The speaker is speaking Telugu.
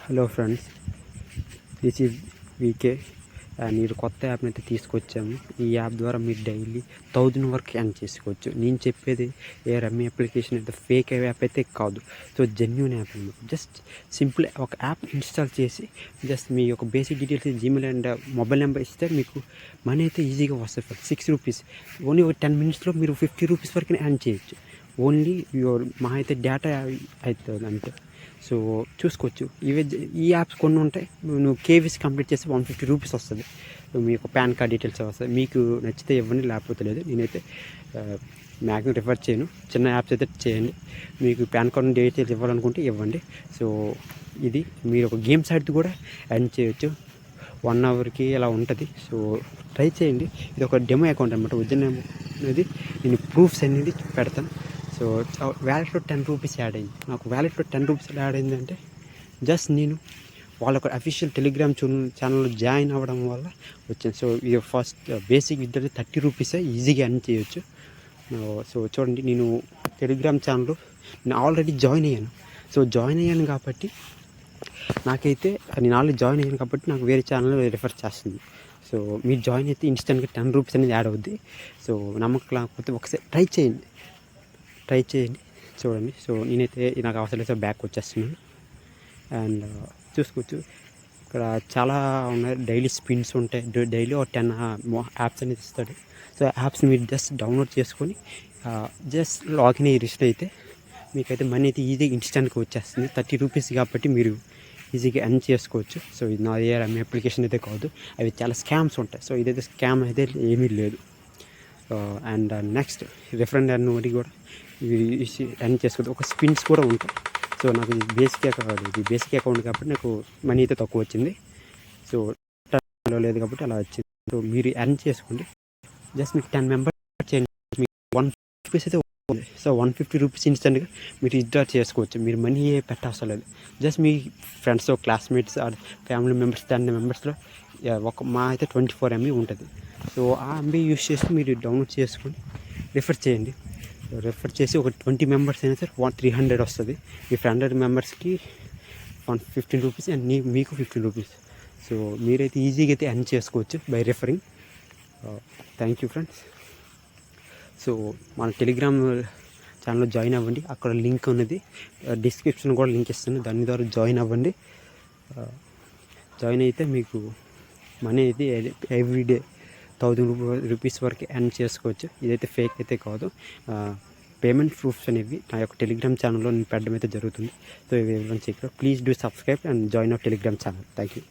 Hello friends, this is VK. మీరు కొత్త యాప్ని అయితే తీసుకొచ్చాము. ఈ యాప్ ద్వారా మీరు డైలీ 1000 వరకు ఎర్న్ చేసుకోవచ్చు. నేను చెప్పేది ఏ రమ్మీ అప్లికేషన్ అయితే ఫేక్ యాప్ అయితే కాదు. సో జెన్యూన్ యాప్ అనమాట. జస్ట్ సింపుల్ ఒక యాప్ ఇన్స్టాల్ చేసి జస్ట్ మీ యొక్క basic details Gmail and mobile number ఇస్తే మీకు మనీ అయితే ఈజీగా వస్తుంది. ఫర్ 6 రూపీస్ ఓన్లీ ఒక 10 మినిట్స్లో మీరు 50 రూపీస్ వరకు ఎర్న్ చేయొచ్చు. ఓన్లీ మా అయితే డేటా అవుతుంది అంతే. సో చూసుకోవచ్చు. ఈ యాప్స్ కొన్ని ఉంటాయి. నువ్వు కేవీసీ కంప్లీట్ చేస్తే 150 రూపీస్ వస్తుంది. మీ యొక్క పాన్ కార్డ్ డీటెయిల్స్ వస్తుంది. మీకు నచ్చితే ఇవ్వండి, లేకపోతే లేదు. నేనైతే మ్యాక్సిమం రిఫర్ చేయను. చిన్న యాప్స్ అయితే చేయండి. మీకు పాన్ కార్డ్ డీటెయిల్స్ ఇవ్వాలనుకుంటే ఇవ్వండి. సో ఇది మీరు ఒక గేమ్ సైట్ కూడా ఎర్న్ చేయొచ్చు. 1 అవర్కి ఇలా ఉంటుంది. సో ట్రై చేయండి. ఇది ఒక డెమో అకౌంట్ అనమాట. ఒరిజినల్ అనేది నేను ప్రూఫ్స్ అనేది పెడతాను. సో వ్యాలెట్లో 10 రూపీస్ యాడ్ అయింది. నాకు వ్యాలెట్లో 10 రూపీస్ యాడ్ అయిందంటే జస్ట్ నేను వాళ్ళ అఫీషియల్ టెలిగ్రామ్ ఛానల్లో జాయిన్ అవ్వడం వల్ల వచ్చింది. సో ఇది ఫస్ట్ బేసిక్ విద్యలో 30 రూపీసే ఈజీగా ఎర్న్ చేయొచ్చు. సో చూడండి, నేను టెలిగ్రామ్ ఛానల్లో నేను ఆల్రెడీ జాయిన్ అయ్యాను. సో జాయిన్ అయ్యాను కాబట్టి నాకైతే నేను ఆల్రెడీ జాయిన్ అయ్యాను కాబట్టి నాకు వేరే ఛానల్ రిఫర్ చేస్తుంది. సో మీరు జాయిన్ అయితే ఇన్స్టెంట్గా 10 రూపీస్ అనేది యాడ్ అవుద్ది. సో నమ్మకం లేకపోతే ఒకసారి ట్రై చేయండి. చూడండి. సో నేనైతే నాకు అవసరం లేదు, బ్యాక్ వచ్చేస్తున్నాను. అండ్ చూసుకోవచ్చు, ఇక్కడ చాలా ఉన్నాయి. డైలీ స్పిన్స్ ఉంటాయి. డైలీ ఒక 10 యాప్స్ అనేది ఇస్తాడు. సో యాప్స్ మీరు జస్ట్ డౌన్లోడ్ చేసుకొని జస్ట్ లాగిన్ అయ్యి రిజిస్టర్ అయితే మీకైతే మనీ అయితే ఈజీగా ఇన్స్టెంట్గా వచ్చేస్తుంది. 30 రూపీస్ కాబట్టి మీరు ఈజీగా ఎర్న్ చేసుకోవచ్చు. సో ఇది నా రమ్మీ అప్లికేషన్ అయితే కాదు. అవి చాలా స్కామ్స్ ఉంటాయి. సో ఇదైతే స్కామ్ అయితే ఏమీ లేదు. అండ్ నెక్స్ట్ రిఫరెండ్ అర్న్ ఒకటి కూడా ఎర్న్ చేసుకోవచ్చు. ఒక స్పిన్స్ కూడా ఉంటాయి. సో నాకు ఇది బేసిక్ అకౌంట్ కాబట్టి నాకు మనీ అయితే తక్కువ వచ్చింది. సో లేదు కాబట్టి అలా వచ్చింది. సో మీరు ఎర్న్ చేసుకోండి. జస్ట్ మీకు 10 మెంబర్స్ చేయండి. మీకు 150 రూపీస్ అయితే ఉంది. సో 150 రూపీస్ ఇన్స్టెంట్గా మీరు విత్డ్రా చేసుకోవచ్చు. మీరు మనీ పెట్టవసరం లేదు. జస్ట్ మీ ఫ్రెండ్స్, క్లాస్మేట్స్, ఫ్యామిలీ మెంబర్స్ 10 మెంబర్స్లో మా అయితే 24 MB ఉంటుంది. సో ఆ ఎంబీ యూస్ చేసి మీరు డౌన్లోడ్ చేసుకొని రిఫర్ చేయండి. రిఫర్ చేసి ఒక 20 మెంబర్స్ అయినా సరే 300 వస్తుంది. మీ 100 మెంబర్స్కి 15 రూపీస్ అండ్ మీకు 15 రూపీస్. సో మీరైతే ఈజీగా అయితే ఎర్న్ చేసుకోవచ్చు by referring. Thank you friends. So మన టెలిగ్రామ్ ఛానల్లో జాయిన్ అవ్వండి. అక్కడ లింక్ ఉన్నది, డిస్క్రిప్షన్ కూడా లింక్ ఇస్తాను. దాని ద్వారా జాయిన్ అవ్వండి. జాయిన్ అయితే మీకు మనీ అయితే ఎవ్రీడే 1000 రూపీస్ వరకు ఎర్న్ చేసుకోవచ్చు. ఇదైతే ఫేక్ అయితే కాదు. పేమెంట్ ప్రూఫ్స్ అనేవి నా యొక్క టెలిగ్రామ్ ఛానల్లో నేను పెట్టడం అయితే జరుగుతుంది. సో ఇవి check. Please do subscribe and join our Telegram channel. Thank you.